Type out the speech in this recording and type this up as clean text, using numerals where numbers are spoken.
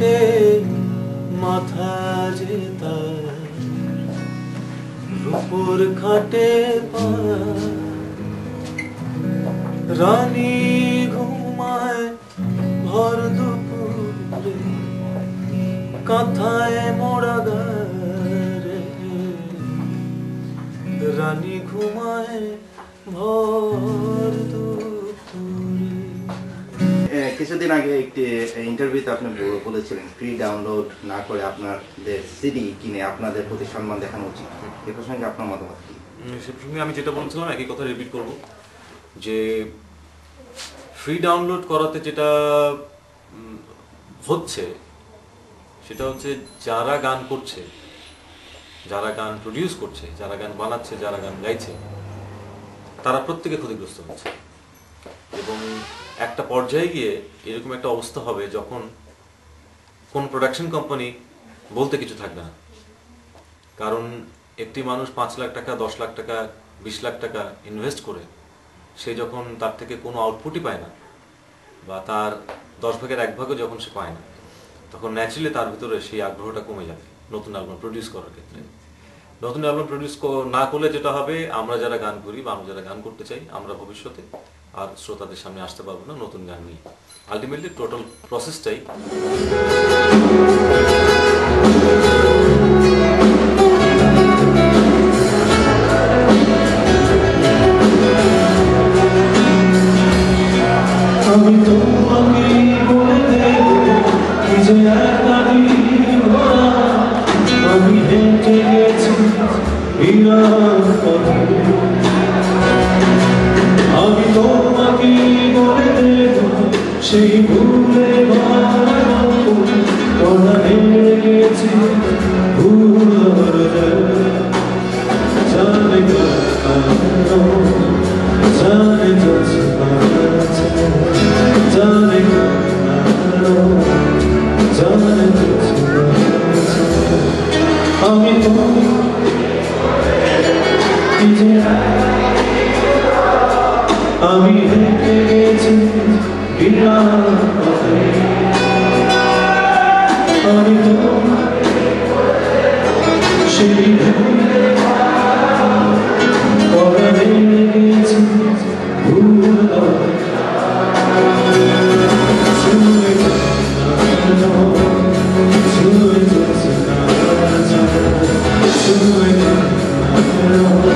খাটে মাথা যে তার, রূপোর খাটে পা, রানী ঘুমায় ভর দুপুরে কাঁথায় মোড়া গারে, রানী ঘুমায় ভর দুপুরে। কিছুদিন আগে একটি ইন্টারভিউতে আপনি বলেছিলেন ফ্রি ডাউনলোড না করে আপনাদের সিডি কিনে আপনাদের প্রতি সম্মান দেখানো উচিত। এ প্রসঙ্গে আপনার মতামত কি? সে প্রসঙ্গে আমি যেটা বলছিলাম একই কথা রিপিট করব, যে ফ্রি ডাউনলোড করাতে যেটা হচ্ছে সেটা হচ্ছে যারা গান করছে, যারা গান প্রডিউস করছে, যারা গান বানাচ্ছে, যারা গান গাইছে, তারা প্রত্যেকে ক্ষতিগ্রস্ত হচ্ছে। এবং একটা পর্যায়ে গিয়ে এরকম একটা অবস্থা হবে যখন কোন প্রোডাকশন কোম্পানি বলতে কিছু থাকবে না। কারণ একটি মানুষ 5 লাখ টাকা, 10 লাখ টাকা, 20 লাখ টাকা ইনভেস্ট করে সে যখন তার থেকে কোনো আউটপুটই পায় না, বা তার 10 ভাগের 1 ভাগও যখন সে পায় না, তখন ন্যাচারালি তার ভিতরে সেই আগ্রহটা কমে যাবে নতুন অ্যালবাম প্রডিউস করার ক্ষেত্রে। নতুন অ্যালবাম প্রডিউস না করলে যেটা হবে, আমরা যারা গান করি বা আমরা যারা গান করতে চাই, আমরা ভবিষ্যতে আর শ্রোতাদের সামনে আসতে পারবো না নতুন গান নিয়ে। আলটিমেটলি টোটাল প্রসেসটাই আমি তোমাকে বলে দেব কি যে একাই ভরা, আমি হেঁটে গেছি বিরাট পথে। আমি তোমাকে বলে দেব সেই ভুলে ভরা হেরে গেছি ভুল জানে জানে আমি আমি হেঁটে গেছি বিরাট পথে। আমি সেই ভুলে গেছি ভুল I'm